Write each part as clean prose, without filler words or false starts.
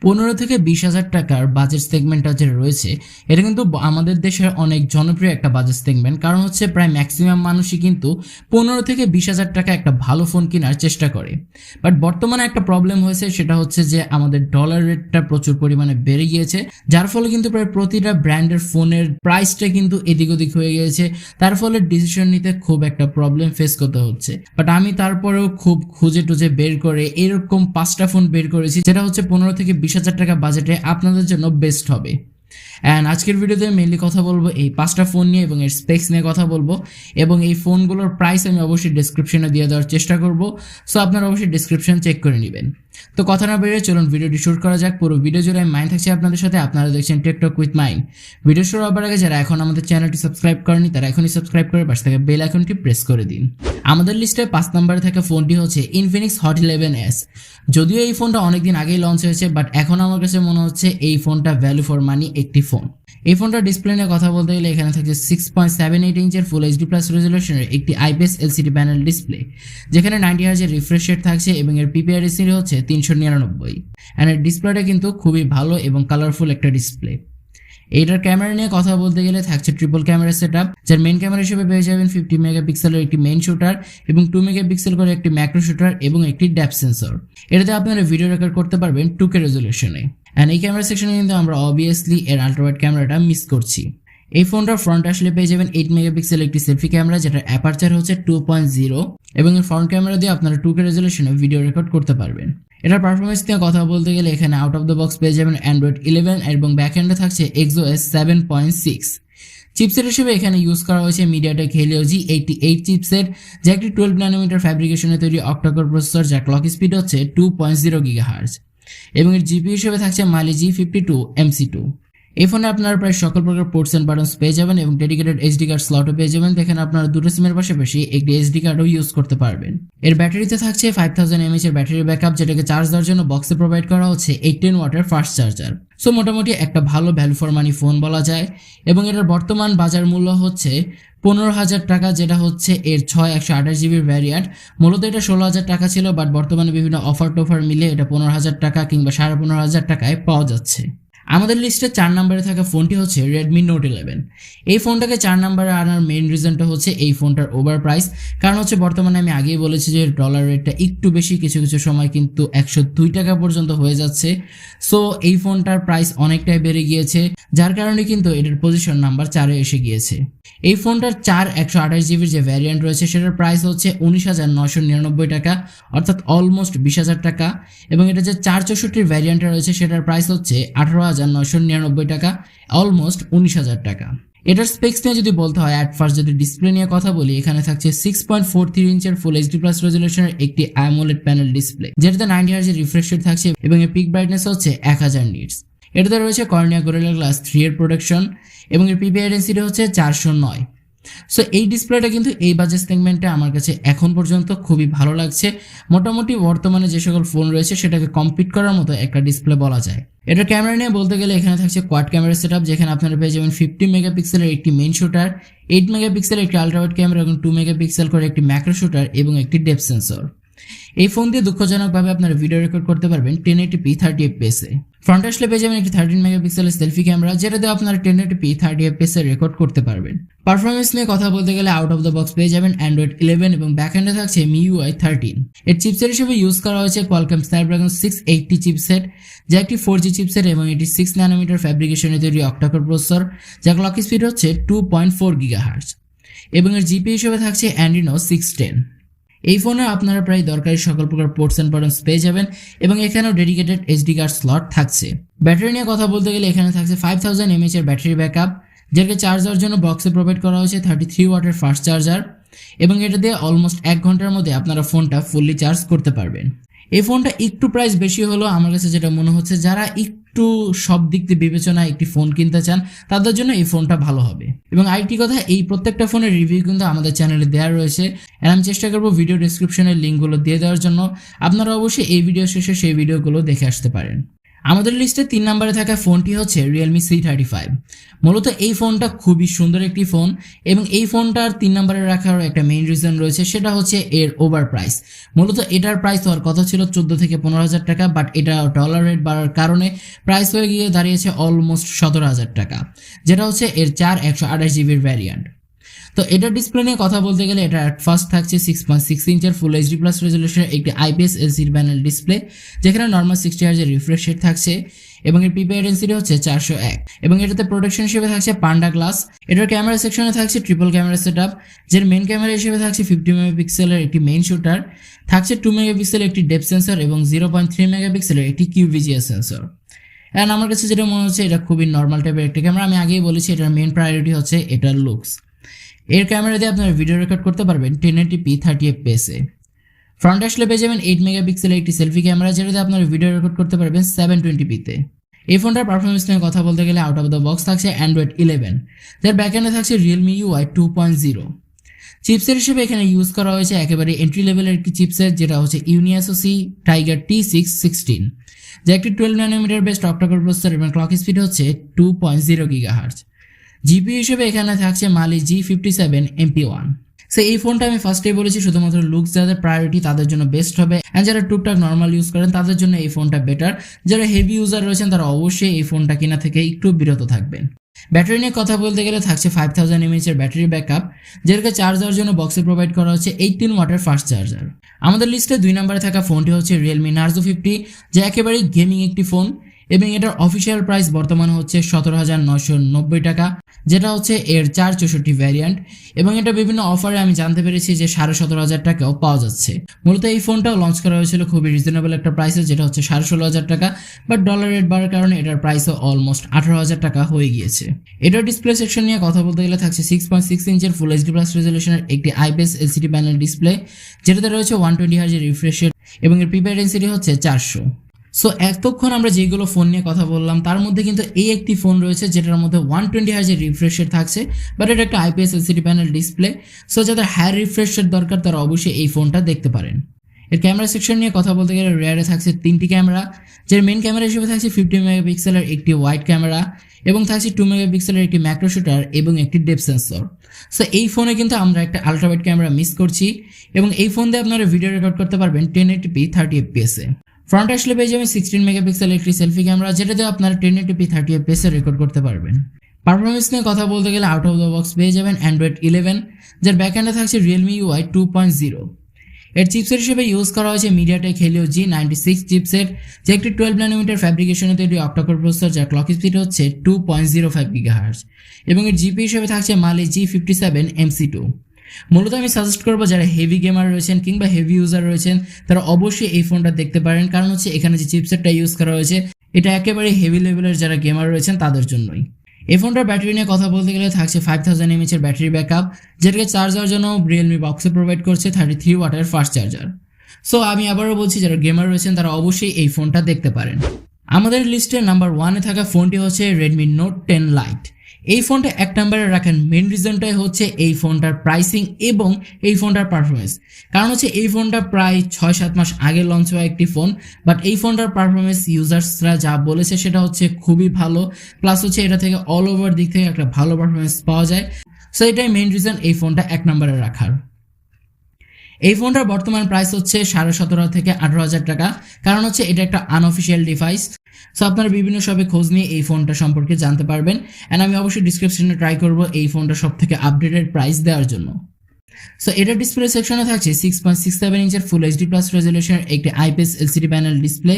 15 থেকে 20,000 টাকার বাজেট সেগমেন্টটা যে রয়েছে এটা কিন্তু আমাদের দেশের অনেক জনপ্রিয় একটা বাজেট সেগমেন্ট। কারণ হচ্ছে প্রায় ম্যাক্সিমাম মানুষই কিন্তু 15 থেকে 20,000 টাকা একটা ভালো ফোন কেনার চেষ্টা করে। বাট বর্তমানে একটা প্রবলেম হয়েছে, সেটা হচ্ছে যে আমাদের ডলার রেটটা প্রচুর পরিমাণে বেড়ে গিয়েছে, যার ফলে কিন্তু প্রায় প্রতিটা ব্র্যান্ডের ফোনের প্রাইসটা কিন্তু এদিক ওদিক হয়ে গিয়েছে। তার ফলে ডিসিশন নিতে খুব একটা প্রবলেম ফেস করতে হচ্ছে। বাট আমি তারপরেও খুব খুঁজে টুজে বের করে এরকম 5টা ফোন বের করেছি যেটা হচ্ছে 15 থেকে 20,000 টাকা বাজেটে আপনাদের জন্য বেস্ট হবে। অ্যান্ড আজকের ভিডিওতে মেনলি কথা বলবো এই 5টা ফোন নিয়ে এবং এর স্পেক্স নিয়ে কথা বলবো, এবং এই ফোনগুলোর প্রাইস আমি অবশ্যই ডিসক্রিপশনে দিয়ে দেওয়ার চেষ্টা করব। সো আপনারা অবশ্যই ডিসক্রিপশন চেক করে নেবেন। তো কথা না বেরিয়ে চলুন ভিডিওটি শুরু করা যাক। পুরো ভিডিও জুড়ে আমি মাইন থাকছি আপনাদের সাথে। আপনারা দেখছেন টেকটক উইথ মাইন। ভিডিও শুরু হওয়ার আগে যারা এখন আমাদের চ্যানেলটি সাবস্ক্রাইব করেনি তারা এখনই সাবস্ক্রাইব করে পাশে থাকা বেল আইকনটি প্রেস করে দিন। আমাদের লিস্টে 5 নম্বরে থাকা ফোনটি হচ্ছে ইনফিনিক্স হট 11s। যদিও এই ফোনটা অনেকদিন আগেই লঞ্চ হয়েছে, বাট এখন আমার কাছে মনে হচ্ছে এই ফোনটা ভ্যালু ফর মানি একটি ফোন। এই ফোনটার ডিসপ্লে নিয়ে কথা বলতে গেলে এখানে থাকছে 6.78 ইঞ্চের ফুল এইচডি প্লাস রেজলিউশনের একটি আইপিএস এলসিডি প্যানেল ডিসপ্লে, যেখানে 90 হার্জের রিফ্রেশ রেট থাকছে এবং এর পিপিআই রেটিং হচ্ছে 399। এন্ড এর ডিসপ্লেটা কিন্তু খুবই ভালো এবং কালারফুল একটা ডিসপ্লে। এইটার ক্যামেরা নিয়ে কথা বলতে গেলে থাকছে ট্রিপল ক্যামেরা সেটআপ, যার মেইন ক্যামেরা হিসেবে পেয়ে যাবেন 50 মেগাপিক্সেলের একটি মেইন শুটার এবং 2 মেগাপিক্সেল করে একটি ম্যাক্রো শুটার এবং একটি ডেপথ সেন্সর। এটাতে আপনারা ভিডিও রেকর্ড করতে পারবেন 2K রেজলিউশনে। এন্ড এই ক্যামেরা সেকশনে কিন্তু আমরা অবভিয়াসলি এর আল্ট্রাওয়াইড ক্যামেরাটা মিস করছি। এই ফোনটার ফ্রন্ট আসলে পেয়ে যাবেন 8 মেগাপিক্সেল একটি সেলফি ক্যামেরা, যেটার অ্যাপারচার হচ্ছে 2.0, এবং এর ফ্রন্ট ক্যামেরা দিয়ে আপনারা 2K রেজলিউশনে ভিডিও রেকর্ড করতে পারবেন। এটার পারফরমেন্স নিয়ে কথা বলতে গেলে এখানে আউট অফ দ্য বক্স পেয়ে যাবেন অ্যান্ড্রয়েড 11 এবং ব্যাকএন্ডে থাকছে এক্সওএস 7.6। চিপসেট হিসেবে এখানে ইউজ করা হয়েছে মিডিয়াটেক হেলিও G88 চিপসেট, যা একটি 12 ন্যানোমিটার ফ্যাব্রিকেশনে তৈরি অক্টাকোর প্রসেসর, যার ক্লক স্পিড হচ্ছে 2.0 গিগাহার্জ, এবং এর জিপি হিসেবে থাকছে মালি G52 MC2। এই ফোনে আপনারা প্রায় সকল প্রকার পোর্টস এন্ড বাটনস পেয়ে যাবেন এবং ডেডিকেটেড এইচডি কার্ড স্লটও পেয়ে যাবেন। দেখেন আপনারা দুটো সিমের পাশাপাশি একটি এইচডি কার্ডও ইউজ করতে পারবেন। এর ব্যাটারিতে থাকছে 5000 mAh এর ব্যাটারি ব্যাকআপ, যেটাকে চার্জ দেওয়ার জন্য বক্সে প্রোভাইড করা হচ্ছে 18 ওয়াটের ফাস্ট চার্জার। সো মোটামুটি একটা ভালো ভ্যালু ফর মানি ফোন বলা যায়, এবং এটার বর্তমান বাজার মূল্য হচ্ছে 15,000 টাকা, যেটা হচ্ছে এর 128GB ভ্যারিয়েন্ট। মূলত এটা 16,000 টাকা ছিল, বাট বর্তমানে বিভিন্ন অফার টোফার মিলে এটা 15,000 টাকা কিংবা 15,500 টাকায় পাওয়া যাচ্ছে। আমাদের লিস্টে 4 নম্বরে থাকা ফোনটি হচ্ছে Redmi Note 11। এই ফোনটাকে 4 নম্বরে আনার মেইন রিজনটা হচ্ছে এই ফোনটার ওভার প্রাইস। কারণ হচ্ছে বর্তমানে আমি আগেই বলেছি যে ডলার রেটটা একটু বেশি, কিছু কিছু সময় কিন্তু 102 টাকা পর্যন্ত হয়ে যাচ্ছে। সো এই ফোনটার প্রাইস অনেকটাই বেড়ে গিয়েছে, যার কারণে কিন্তু এটার পজিশন নাম্বার 4-এ এসে গিয়েছে। এই ফোনটার 128GB যে ভ্যারিয়েন্ট রয়েছে সেটার প্রাইস হচ্ছে 19,999 টাকা, অর্থাৎ অলমোস্ট 20,000 টাকা, এবং এটা যে 464 ভ্যারিয়েন্টটা রয়েছে সেটার প্রাইস হচ্ছে 18,999 টাকা, অলমোস্ট 19,000 টাকা। এটার স্পেক্স নিয়ে যদি বলতে হয়, অ্যাট ফার্স্ট যদি ডিসপ্লে নিয়ে কথা বলি, এখানে থাকছে 6.43 ইঞ্চের ফুল এইচডি প্লাস রেজলিউশনের একটি AMOLED প্যানেল ডিসপ্লে, যেটাতে 90 হার্জের রিফ্রেশ রেট থাকছে এবং এর পিক ব্রাইটনেস হচ্ছে 1000 নিটস। এটাতে রয়েছে কর্নিয়া গোরিলা গ্লাস 3 এর প্রোটেকশন এবং এর পিপিআই ডেন্সিটি হচ্ছে 409। সো এই ডিসপ্লেটা কিন্তু এই বাজেট সেগমেন্টে আমার কাছে এখন পর্যন্ত খুবই ভালো লাগছে। মোটামুটি বর্তমানে যে সকল ফোন রয়েছে সেটাকে কম্পিট করার মতো একটা ডিসপ্লে বলা যায়। এটার ক্যামেরা নিয়ে বলতে গেলে এখানে থাকছে কোয়াড ক্যামেরা সেটআপ, যেখানে আপনারা পেয়ে যাবেন 50 মেগাপিক্সেলের একটি মেইন শুটার, 8 মেগাপিক্সেলের একটি আল্ট্রাওয়াইড ক্যামেরা এবং 2 মেগাপিক্সেল করে একটি ম্যাক্রো শুটার এবং একটি ডেপথ সেন্সর। এই ফোন দিয়ে দুঃখজনকভাবে আপনারা ভিডিও রেকর্ড করতে পারবেন 1080p 30fps এ। ফ্রন্ট আসলে পেয়ে যাবেন একটি 13 মেগাপিক্সেলের সেলফি ক্যামেরা, যেটা দিয়ে আপনারা 1080p 30fps এ রেকর্ড করতে পারবেন। পারফরমেন্স নিয়ে কথা বলতে গেলে আউট অফ দ্য বক্স পেয়ে যাবেন অ্যান্ড্রয়েড 11 এবং ব্যাকএন্ডে থাকছে MIUI 13। এর চিপসেট হিসেবে ইউজ করা হয়েছে কোয়ালকম স্ন্যাপড্রাগন 680 চিপসেট, যা একটি 4G চিপসেট এবং এটি 6 ন্যানোমিটার ফ্যাব্রিকেশনে তৈরি অক্টাকোর প্রসেসর, যার ক্লক স্পিড হচ্ছে 2.4 গিগাহার্জ, এবং এর জিপি হিসেবে থাকছে Adreno 610। এই ফোনে আপনারা প্রায় দরকারি সকল প্রকার পোর্টস এন্ড বাটনস পেয়ে যাবেন এবং এখানেও ডেডিকেটেড এইচডি কার্ড স্লট থাকছে। ব্যাটারি নিয়ে কথা বলতে গেলে এখানে থাকছে 5000 mAh এর ব্যাটারি ব্যাকআপ, যেটাকে চার্জ দেওয়ার জন্য বক্সে প্রোভাইড করা হয়েছে 33 ওয়াটের ফাস্ট চার্জার, এবং এটা দিয়ে অলমোস্ট 1 ঘন্টার মধ্যে আপনারা ফোনটা ফুললি চার্জ করতে পারবেন। এই ফোনটা একটু প্রাইস বেশি হলো আমার কাছে যেটা মনে হচ্ছে, যারা একটু সব দিক দিয়ে বিবেচনায় একটি ফোন কিনতে চান তাদের জন্য এই ফোনটা ভালো হবে। এবং আরেকটি কথা, এই প্রত্যেকটা ফোনের রিভিউ কিন্তু আমাদের চ্যানেলে দেওয়া রয়েছে, আর আমি চেষ্টা করবো ভিডিও ডেসক্রিপশনের লিঙ্কগুলো দিয়ে দেওয়ার জন্য। আপনারা অবশ্যই এই ভিডিও শেষে সেই ভিডিওগুলো দেখে আসতে পারেন। আমাদের লিস্টে 3 নম্বরে থাকা ফোনটি হচ্ছে Realme C35। মূলত এই ফোনটা খুবই সুন্দর একটি ফোন এবং এই ফোনটার 3 নম্বরে রাখার একটা মেইন রিজন রয়েছে, সেটা হচ্ছে এর ওভার প্রাইস। মূলত এটার প্রাইস হওয়ার কথা ছিল 14 থেকে 15,000 টাকা, বাট এটা ডলার রেট বাড়ার কারণে প্রাইস হয়ে গিয়ে দাঁড়িয়েছে অলমোস্ট 17,000 টাকা, যেটা হচ্ছে এর 128 জিবির ভ্যারিয়েন্ট। তো এটার ডিসপ্লে নিয়ে কথা বলতে গেলে এটা ফার্স্ট থাকছে 6.6 ইঞ্চের ফুল এইচডি প্লাস রেজলিউশনের একটি আইপিএস এলসিডি প্যানেল ডিসপ্লে, যেখানে নর্মাল 60 হার্জের রিফ্রেশ রেট থাকছে এবং এর পিপিআই ডেনসিটি হচ্ছে 401 এবং এটাতে প্রোটেকশন হিসেবে থাকছে পান্ডা গ্লাস। এটার ক্যামেরা সেকশনে থাকছে ট্রিপল ক্যামেরা সেটআপ, যার মেইন ক্যামেরা হিসেবে থাকছে 50 মেগাপিক্সেলের একটি মেইন শুটার, থাকছে 2 মেগাপিক্সেলের একটি ডেপথ সেন্সর এবং 0.3 মেগাপিক্সেলের একটি কিউভিজিএস সেন্সর। এন্ড আমার কাছে যেটা মনে হচ্ছে এটা খুবই নর্মাল টাইপের একটি ক্যামেরা। আমি আগেই বলেছি এটার মেইন প্রায়োরিটি হচ্ছে এটার লুকস। এর ক্যামেরা দিয়ে আপনারা ভিডিও রেকর্ড করতে পারবেন 1080p 30fps এ। ফ্রন্ট আসলে পেয়ে যাবেন 8 মেগাপিক্সেলের একটি সেলফি ক্যামেরা, যেটা দিয়ে আপনারা ভিডিও রেকর্ড করতে পারবেন 720p তে। এই ফোনটার পারফরমেন্স নিয়ে কথা বলতে গেলে আউট অফ দ্য বক্স থাকছে Android 11, যার ব্যাকএন্ডে থাকছে Realme UI 2.0। চিপসেট হিসেবে এখানে ইউজ করা হয়েছে একেবারে এন্ট্রি লেভেলের একটি চিপসেট, যেটা হচ্ছে ইউনিএসওসি টাইগার T616, যা একটি 12 ন্যানোমিটার বেসড অক্টাকোর প্রসেসর এবং ক্লক স্পিড হচ্ছে 2.0 GHz। জিপিইউ হিসেবে এখানে থাকছে মালি G57 MP1। সো এই ফোনটা আমি ফার্স্টেই বলেছি শুধুমাত্র লুকস যাদের প্রায়োরিটি তাদের জন্য বেস্ট হবে, অ্যান্ড যারা টুকটাক নর্মাল ইউজ করেন তাদের জন্য এই ফোনটা বেটার। যারা হেভি ইউজার রয়েছেন তারা অবশ্যই এই ফোনটা কেনা থেকে একটু বিরত থাকবেন। ব্যাটারি নিয়ে কথা বলতে গেলে থাকছে 5000 mAh এর ব্যাটারি ব্যাকআপ, যেটাকে চার্জ দেওয়ার জন্য বক্সে প্রোভাইড করা হচ্ছে 18 ওয়াটের ফাস্ট চার্জার। আমাদের লিস্টে 2 নম্বরে থাকা ফোনটি হচ্ছে Realme Narzo 50, যা একেবারেই গেমিং একটি ফোন এবং এটার অফিসিয়াল প্রাইস বর্তমানে হচ্ছে 17,990 টাকা, যেটা হচ্ছে এর 464 ভ্যারিয়েন্ট এবং এটা বিভিন্ন অফারে আমি জানতে পেরেছি যে 17,500 টাকাও পাওয়া যাচ্ছে। মূলত এই ফোনটাও লঞ্চ করা হয়েছিল খুবই রিজনেবল একটা প্রাইসে, যেটা হচ্ছে 16,500 টাকা, বাট ডলার রেট বাড়ার কারণে এটার প্রাইসও অলমোস্ট 18,000 টাকা হয়ে গিয়েছে। এটার ডিসপ্লে সেকশন নিয়ে কথা বলতে গেলে থাকছে 6.6 ইঞ্চের ফুল এইচডি প্লাস রেজলিউশনের একটি আইপিএস এলসিডি প্যানেল ডিসপ্লে, যেটাতে রয়েছে 120 হার্জের রিফ্রেশ রেট এবং এর পিপিআই ডেনসিটি হচ্ছে 400। সো এতক্ষণ আমরা যেগুলো ফোন নিয়ে কথা বললাম তার মধ্যে কিন্তু এই একটি ফোন রয়েছে যেটার মধ্যে 120 হার্জের রিফ্রেশ রেট থাকছে, বাট এটা একটা IPS LCD panel display. So যাদের হায়ার রিফ্রেশ রেট দরকার তারা অবশ্যই এই ফোনটা দেখতে পারেন। এর ক্যামেরা সেকশন নিয়ে কথা বলতে গেলে রেয়ারে থাকছে 3টি ক্যামেরা, যার মেইন ক্যামেরা হিসেবে থাকছে 50 মেগাপিক্সেলের একটি ওয়াইড ক্যামেরা এবং থাকছে 2 মেগাপিক্সেলের একটি ম্যাক্রো শুটার এবং একটি ডেপথ সেন্সর। সো এই ফোনে কিন্তু আমরা একটা আলট্রাওয়াইড ক্যামেরা মিস করছি এবং এই ফোন দিয়ে আপনারা ভিডিও রেকর্ড করতে পারবেন 1080p 30fps এ। ফ্রন্ট আসলে পেয়ে যাবেন 16 মেগাপিক্সেলের একটি সেলফি ক্যামেরা, যেটাতে আপনারা 1080p 30fps এ রেকর্ড করতে পারবেন। পারফরমেন্স নিয়ে কথা বলতে গেলে আউট অফ দ্য বক্স পেয়ে যাবেন Android 11, যার ব্যাকএন্ডে থাকছে Realme UI 2.0। এর চিপসেট হিসেবে ইউজ করা হয়েছে মিডিয়াটেক হেলিও G96 চিপসেট, যা একটি 12 ন্যানোমিটার ফ্যাব্রিকেশনে তৈরি অক্টাকোর প্রসেসর, যার ক্লক স্পিড হচ্ছে 2.05 GHz এবং এর জিপি হিসেবে থাকছে মালি G57 MC2। মূলত আমি সাজেস্ট করবো যারা হেভি গেমার রয়েছেন কিংবা হেভি ইউজার রয়েছেন তারা অবশ্যই এই ফোনটা দেখতে পারেন, কারণ হচ্ছে এখানে যে চিপসেটটা ইউজ করা হয়েছে এটা একেবারে হেভি লেভেলের যারা গেমার রয়েছেন তাদের জন্যই। এই ফোনটার ব্যাটারি নিয়ে কথা বলতে গেলে থাকছে 5000 mAh এর ব্যাটারি ব্যাকআপ, যেটাকে চার্জ দেওয়ার জন্য Realme বক্সে প্রোভাইড করছে 33 ওয়াটের ফাস্ট চার্জার। সো আমি আবারও বলছি যারা গেমার রয়েছেন তারা অবশ্যই এই ফোনটা দেখতে পারেন। আমাদের লিস্টে নাম্বার 1-এ থাকা ফোনটি হচ্ছে Redmi Note 10 Lite। এই ফোনটা 1 নম্বরে রাখার মেন রিজনটাই হচ্ছে এই ফোনটার প্রাইসিং এবং এই ফোনটার পারফরমেন্স। কারণ হচ্ছে এই ফোনটা প্রায় 6-7 মাস আগে লঞ্চ হওয়া একটি ফোন, বাট এই ফোনটার পারফরমেন্স ইউজার্সরা যা বলেছে সেটা হচ্ছে খুবই ভালো, প্লাস হচ্ছে এটা থেকে অল ওভার দিক থেকে একটা ভালো পারফরমেন্স পাওয়া যায়। সো এটাই মেন রিজন এই ফোনটা 1 নম্বরে রাখার। এই ফোনটার বর্তমান প্রাইস হচ্ছে 17,500 থেকে 18,000 টাকা, কারণ হচ্ছে এটা একটা আনঅফিসিয়াল ডিভাইস। সো আপনারা বিভিন্ন শপে খোঁজ নিয়ে এই ফোনটা সম্পর্কে জানতে পারবেন, অ্যান্ড আমি অবশ্যই ডিসক্রিপশনে ট্রাই করবো এই ফোনটা সব থেকে আপডেটেড প্রাইস দেওয়ার জন্য। সো এটার ডিসপ্লে সেকশনে থাকছে 6.67 ইঞ্চের ফুল এইচডি প্লাস রেজলিউশনের একটি আইপিএস এলসিডি প্যানেল ডিসপ্লে,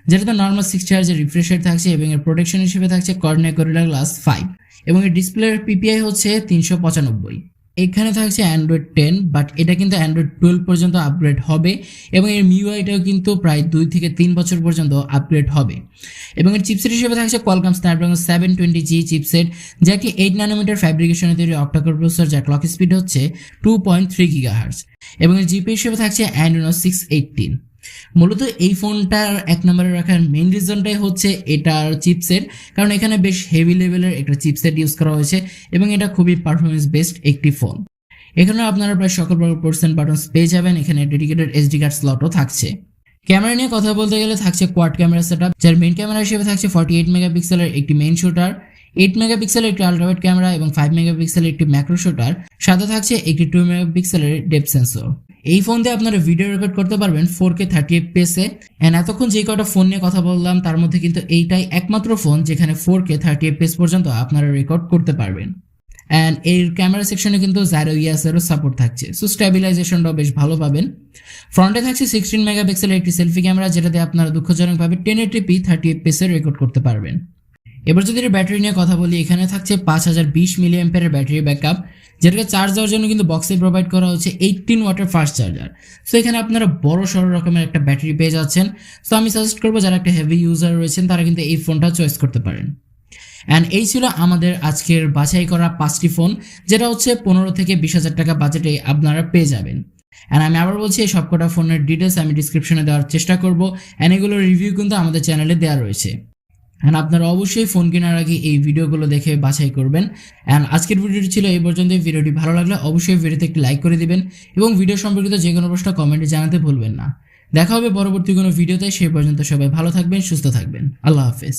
যেটাতে নর্মাল 60 হার্জের রিফ্রেশ রেট থাকছে এবং এর প্রোটেকশন হিসেবে থাকছে কর্নিয়া গরিলা গ্লাস 5 এবং এর ডিসপ্লের পিপিআই হচ্ছে 395। এখানে থাকছে Android 10, বাট এটা কিন্তু Android 12 পর্যন্ত আপগ্রেড হবে এবং এর MIUIটাও কিন্তু প্রায় 2 থেকে 3 বছর পর্যন্ত আপগ্রেড হবে এবং এর চিপসেট হিসেবে থাকছে Qualcomm Snapdragon 720G চিপসেট, যা একটি 8 ন্যানোমিটার ফ্যাব্রিকেশনে তৈরি অক্টাকোর প্রসেসর, যার ক্লক স্পিড হচ্ছে 2.3 GHz এবং এর জিপি হিসেবে থাকছে Adreno 618। মূলত এই ফোনটার 1 নম্বরে রাখার মেইন রিজনটাই হচ্ছে এটার চিপসেট, কারণ এখানে বেশ হেভি লেভেলের একটা চিপসেট ইউজ করা হয়েছে এবং এটা খুবই পারফরমেন্স বেসড একটি ফোন। এখানে আপনারা প্রায় সকল প্রকার পোর্টস এন্ড বাটনস পেয়ে যাবেন, এখানে ডেডিকেটেড এসডি কার্ড স্লটও থাকছে। ক্যামেরা নিয়ে কথা বলতে গেলে থাকছে কোয়াড ক্যামেরা সেটআপ, যার মেইন ক্যামেরা হিসেবে থাকছে 48 মেগাপিক্সেলের একটি মেইন শুটার, 8 মেগাপিক্সেলের একটি আল্ট্রাওয়াইড ক্যামেরা এবং 5 মেগাপিক্সেলের একটি ম্যাক্রো শুটার, সাথে থাকছে একটি 2 মেগাপিক্সেলের ডেপথ সেন্সর। এই ফোন দিয়ে আপনারা ভিডিও রেকর্ড করতে পারবেন 4K 30 fps এ। এন্ড এতক্ষণ যে কটা ফোন নিয়ে কথা বললাম তার মধ্যে কিন্তু এইটাই একমাত্র ফোন যেখানে 4K 30 fps পর্যন্ত আপনারা রেকর্ড করতে পারবেন। অ্যান্ড এর ক্যামেরা সেকশনে কিন্তু জাইরো ইয়াসেরও সাপোর্ট থাকছে, সো স্ট্যাবিলাইজেশনটাও বেশ ভালো পাবেন। ফ্রন্টে থাকছে 16 মেগাপিক্সেলের একটি সেলফি ক্যামেরা, যেটাতে আপনারা দুঃখজনকভাবে 1080p 30 fps এ রেকর্ড করতে পারবেন। এবার যদি এর ব্যাটারি নিয়ে কথা বলি, এখানে থাকছে 5020 মিলি অ্যাম্পিয়ারের ব্যাটারি ব্যাকআপ, যেটাকে চার্জ দেওয়ার জন্য কিন্তু বক্সে প্রোভাইড করা হচ্ছে 18 ওয়াটের ফাস্ট চার্জার। সো এখানে আপনারা বড় সড়ো রকমের একটা ব্যাটারি পেয়ে যাচ্ছেন। সো আমি সাজেস্ট করবো যারা একটা হেভি ইউজার রয়েছেন তারা কিন্তু এই ফোনটা চয়েস করতে পারেন। অ্যান্ড এই ছিল আমাদের আজকের বাছাই করা 5টি ফোন, যেটা হচ্ছে 15 থেকে 20,000 টাকা বাজেটে আপনারা পেয়ে যাবেন। অ্যান্ড আমি আবার বলছি, এই সবকটা ফোনের ডিটেলস আমি ডিসক্রিপশনে দেওয়ার চেষ্টা করবো, অ্যান্ড এগুলোর রিভিউ কিন্তু আমাদের চ্যানেলে দেওয়া রয়েছে। অ্যান্ড আপনারা অবশ্যই ফোন কেনার আগে এই ভিডিওগুলো দেখে বাছাই করবেন। অ্যান্ড আজকের ভিডিওটি ছিল এই পর্যন্ত। ভিডিওটি ভালো লাগলে অবশ্যই ভিডিওতে একটি লাইক করে দিবেন এবং ভিডিও সম্পর্কিত যে কোনো প্রশ্ন কমেন্টে জানাতে ভুলবেন না। দেখা হবে পরবর্তী কোনো ভিডিওতে, সেই পর্যন্ত সবাই ভালো থাকবেন, সুস্থ থাকবেন। আল্লাহ হাফেজ।